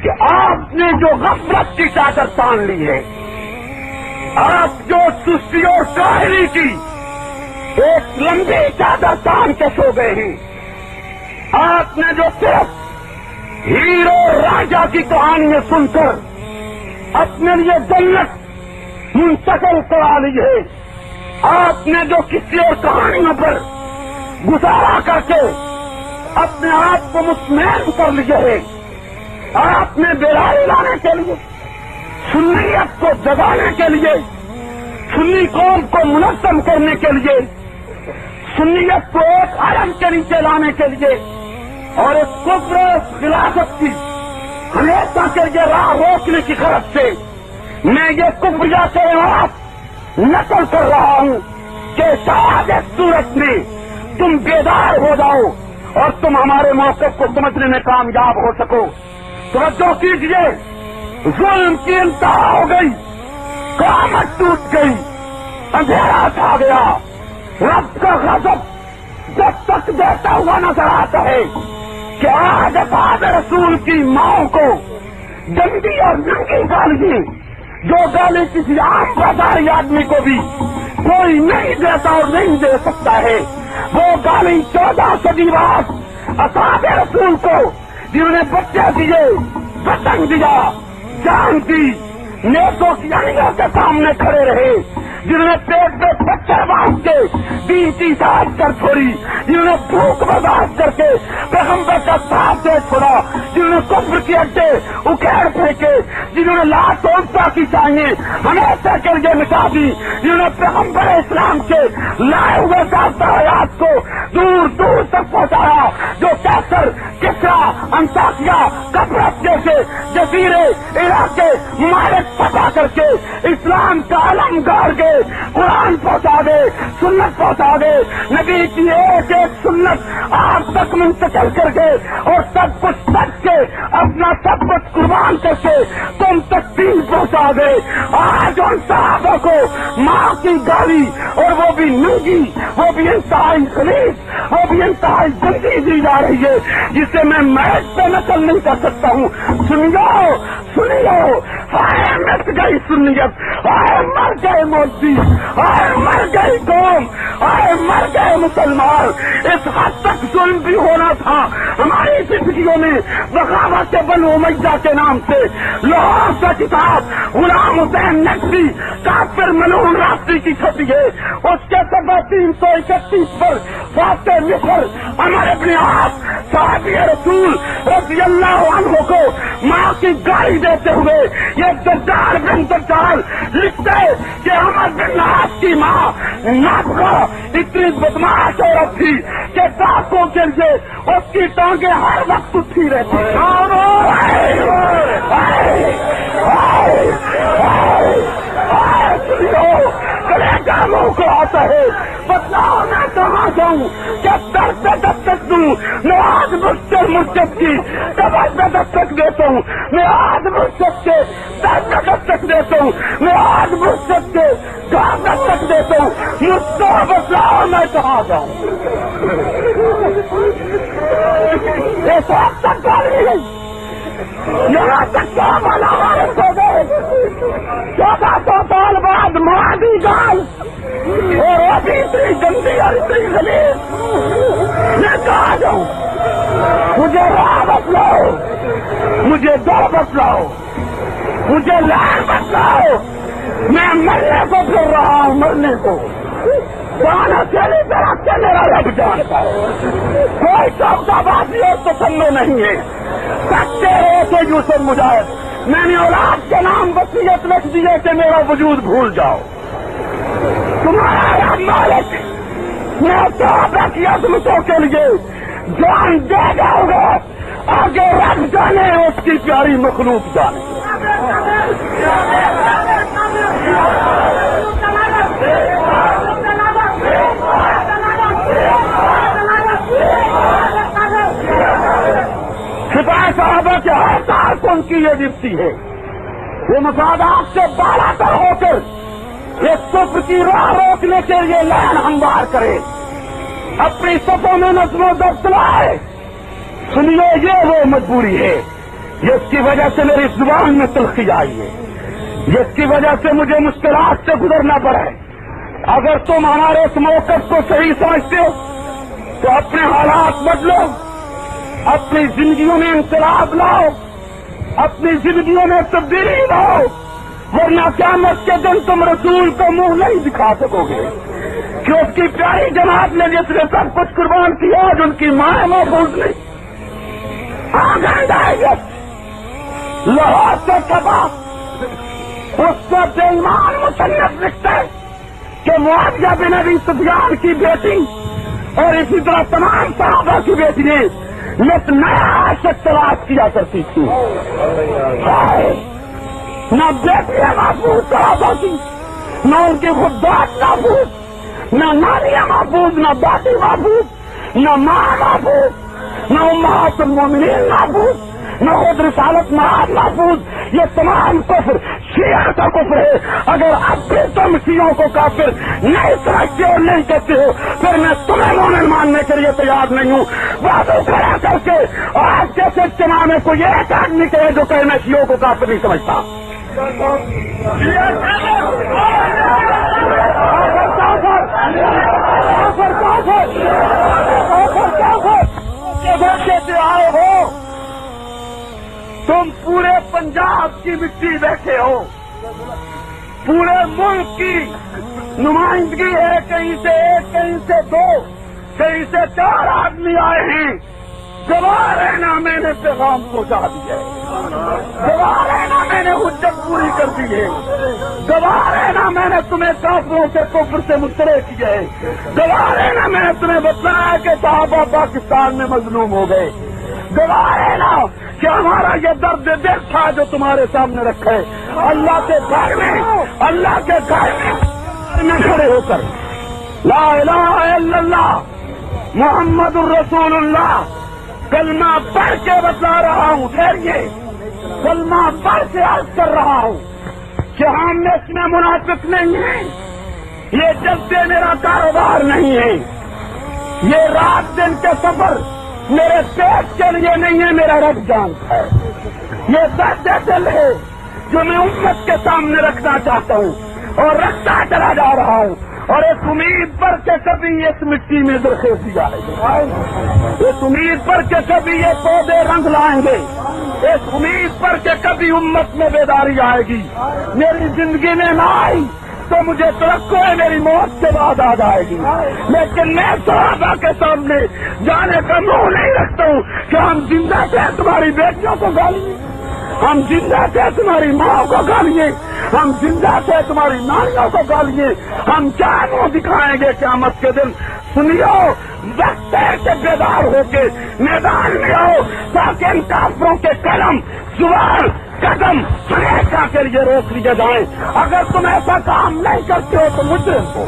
کہ آپ نے جو غفلت کی چادر تان لی ہے، آپ جو سستی اور کاہلی کی ایک لمبی چادر تان کے سو گئے ہیں، آپ نے جو صرف ہیرو راجا کی کہانیاں سن کر اپنے لیے جنت منتقل کرا لی ہے، آپ نے جو کسی اور کہانیوں پر گزارا کر کے اپنے آپ کو مطمئن کر لیے ہے، آپ نے بیداری لانے کے لیے، سنیت کو جگانے کے لیے، سنی قوم کو منظم کرنے کے لیے، سنیت کو ایک علم کے نیچے لانے کے لیے اور اس کفر خلافت کی ہمیشہ کے لیے راہ روکنے کی غرض سے میں یہ کفریہ کلمات نقل کر رہا ہوں کہ شاید اس صورت میں تم بیدار ہو جاؤ اور تم ہمارے موقف کو سمجھنے میں کامیاب ہو سکو۔ توجہ کیجیے، ظلم کی انتہا ہو گئی، قیامت ٹوٹ گئی، اندھیرا چھا گیا، رب کا غضب جب تک دیتا ہوا نظر آتا ہے کہ آج اصحاب رسول کی ماؤں کو گندی اور ننگی گالی، جو گالی کسی عام بازاری آدمی کو بھی کوئی نہیں دیتا اور نہیں دے سکتا ہے، وہ گالی 14 صدی بعد اصحاب رسول کو، جنہوں نے بچے دیے، وطن دیا، جان دی، نیکوں کی انگلیوں کے سامنے کھڑے رہے، جنہوں نے پیٹ پہ پتھر باندھ کے دین کی اطاعت کر چھوڑی، جنہوں نے بھوک برداشت کر کے پیغمبر کا ساتھ دے چھوڑا، جنہوں نے کفر کے اڈے اکھیڑ پھینکے، جنہوں نے لات عزا کی چاہیے ہمیشہ کے لیے مٹا دی، جنہوں نے پیغمبر اسلام کے لائے ہوئے ضابطہ حیات کو دور دور تک پہنچایا، جو کیسر، کسرا، انطاکیہ، قبرص جیسے جزیرے علاقے ممالک فتح کر کے اسلام کا علم گاڑ کے قرآن پہنچا دے، سنت پہنچا دے، نبی کی ایک ایک سنت آپ تک منتقل کر کے اور سب کچھ سچ کے اپنا سب کچھ قربان کر کے تم تک دین پہنچا دے۔ آج ان صحابہ کو ماں کی گالی اور وہ بھی ننگی، وہ بھی انتہائی خلیص، وہ بھی انتہائی گندی دی جا رہی ہے، جسے میں میچ پہ نقل نہیں کر سکتا ہوں۔ سنیو سنیو، ہائے مٹ گئی سنیت، ہائے مر گئے مولوی، ہائے مر گئی قوم، ہائے مر گئے مسلمان۔ اس حد تک ظلم بھی ہونا تھا ہماری زندگیوں میں، بغاوت بنو امیہ کے نام سے لاہور سے کتاب غلام حسین نقوی کافر ملعون راستی کی چھپی ہے، اس کے صفحہ 331 پر فاتح مصر عمر ابن عاص صحابی رسول رضی اللہ عنہ کو ماں کی گالی دیتے ہوئے یہ دجال بن دجال لکھتے کہ عمر بن عاص کی ماں نابغہ اتنی بدماش عورت تھی کہ ڈاکوں کے لیے اس کی ٹانگیں ہر وقت اٹھی رہتی۔ منہ کو آتا ہے، بتلاؤ میں کہاں جاؤں، جب در سے دستک دوں، میں آج مجھ مرشد کی قبر پہ دستک دیتا ہوں، میں آج مرشد کے در پہ دستک دیتا ہوں، میں آج مرشد کے گھر دستک دیتا ہوں، مجھ کو بتلاؤ میں کہاں جاؤں۔ یہ سب تک گالی ہے، یہاں تک کیا بنا وارث ہو گئے، 1400 سال بعد مادی گال اور وہ بھی اتنی گندی اور اتنی غلیظ، میں کہاں جاؤں؟ مجھے راہ بتلاؤ، مجھے در بتلاؤ، مجھے لائن بتلاؤ، میں مرنے کو پھر رہا ہوں، مرنے کو جان اکیلی طرح سے میرا رب جانتا ہے، کوئی چوکا بازی اور تسلو نہیں ہے، سچے ہو تو یوسف مجاہد، میں نے اولاد کے نام وصیت لکھ دی ہے کہ میرا وجود بھول جاؤ، تمہارا مالک میں صحابہ کی عظمتوں کے لیے جان دے جاؤ گا، آگے رب جانے اس کی پیاری مخلوق جانے۔ سپاہی صحابہ کے ہر سال کو ان کی یہ ڈپٹی ہے، وہ مفادات سے بالا تر ہو کر یہ کفر کی راہ روکنے کے لیے لائن ہموار کرے، اپنی صفوں میں نظم و ضبط لائے۔ سنیے، یہ وہ مجبوری ہے جس کی وجہ سے میری زبان میں تلخی آئی ہے، جس کی وجہ سے مجھے مشکلات سے گزرنا پڑا ہے۔ اگر تم ہمارے اس موقف کو صحیح سمجھتے ہو تو اپنے حالات بدلو، اپنی زندگیوں میں انقلاب لاؤ، اپنی زندگیوں میں تبدیلی لاؤ، ورنہ قیامت کے دن تم رسول کو منہ نہیں دکھا سکو گے کہ اس کی پیاری جماعت نے جس نے سب کچھ قربان کیا آج ان کی ماں محفوظ نہیں۔ لاہور سے چھپا اس سے بے ایمان مصنف لکھتا ہے کہ معاویہ بن ابی سفیان کی بیٹی اور اسی طرح تمام صحابہ کی بیٹی نے نیا عاشق تلاش کیا کرتی تھی۔ نہ بیٹیاں محفوظ صحابہ کی، نہ ان کی خدات محفوظ، نہ نانیاں محفوظ، نہ باٹی محفوظ، نہ ماں محفوظ، نہ امہات المومنین محفوظ، نہ خود رسالت معاد محفوظ۔ یہ تمام کفر شیعہ کا کفر ہے۔ اگر اب بھی تم شیعوں کو کافر نہیں سمجھتے اور نہیں کہتے ہو پھر میں تمہیں مومن ماننے کے لیے تیار نہیں ہوں۔ بازو کھڑا کر کے آج جیسے اجتماع میں کوئی ایک آدمی کہے جو کہ میں شیعوں کو کافر نہیں سمجھتا۔ سے آئے ہو تم پورے پنجاب کی مٹی بیٹھے ہو، پورے ملک کی نمائندگی ہے، کہیں سے ایک، کہیں سے دو، کہیں سے 4 آدمی آئے ہیں۔ گوار رہنا میں نے پیغام پہنچا دیا ہے، گوار رہنا میں نے حجت پوری کر دی ہے، گوار رہنا میں نے تمہیں کافروں سے کفر سے مسترے کیا ہے، گوار رہنا میں نے تمہیں بتایا کہ صحابہ پاکستان میں مظلوم ہو گئے، گوار رہنا کہ ہمارا یہ درد دل تھا جو تمہارے سامنے رکھا ہے۔ اللہ کے گھر میں، اللہ کے گھر میں کھڑے ہو کر لا الہ الا اللہ محمد الرسول اللہ کلمہ پڑھ کے بتا رہا ہوں، ٹھہریے، کلمہ پڑھ کے عرض کر رہا ہوں کہ ہم اس میں منافق نہیں ہیں، یہ جلسے میرا کاروبار نہیں ہے، یہ رات دن کے سفر میرے پیٹ کے لیے نہیں ہے، میرا رب جانتا ہے، یہ درد دل ہے جو میں امت کے سامنے رکھنا چاہتا ہوں اور رکھتا چلا جا رہا ہوں، اور اس امید پر کہ کبھی اس مٹی میں درخیزی آئے گی، اس امید پر کہ کبھی یہ پودے رنگ لائیں گے، اس امید پر کہ کبھی امت میں بیداری آئے گی۔ میری زندگی میں نہ آئی تو مجھے توقع ہے میری موت کے بعد آ جائے گی، لیکن میں صحابہ کے سامنے جانے کا منہ نہیں رکھتا ہوں کہ ہم زندہ سے تمہاری بیٹیوں کو گالیے، ہم زندہ سے تمہاری ماں کو گالیے، ہم زندہ سے تمہاری نانیوں کو گالیے، ہم کیا منہ دکھائیں گے قیامت کے دن؟ سنیو، وقت ہے کہ بیدار ہو کے میدان میں آؤ تاکہ ان کافروں کے قلم، زبان، قدم ہمیشہ کے لیے روک لیے جائیں۔ اگر تم ایسا کام نہیں کرتے ہو تو مجرم ہو۔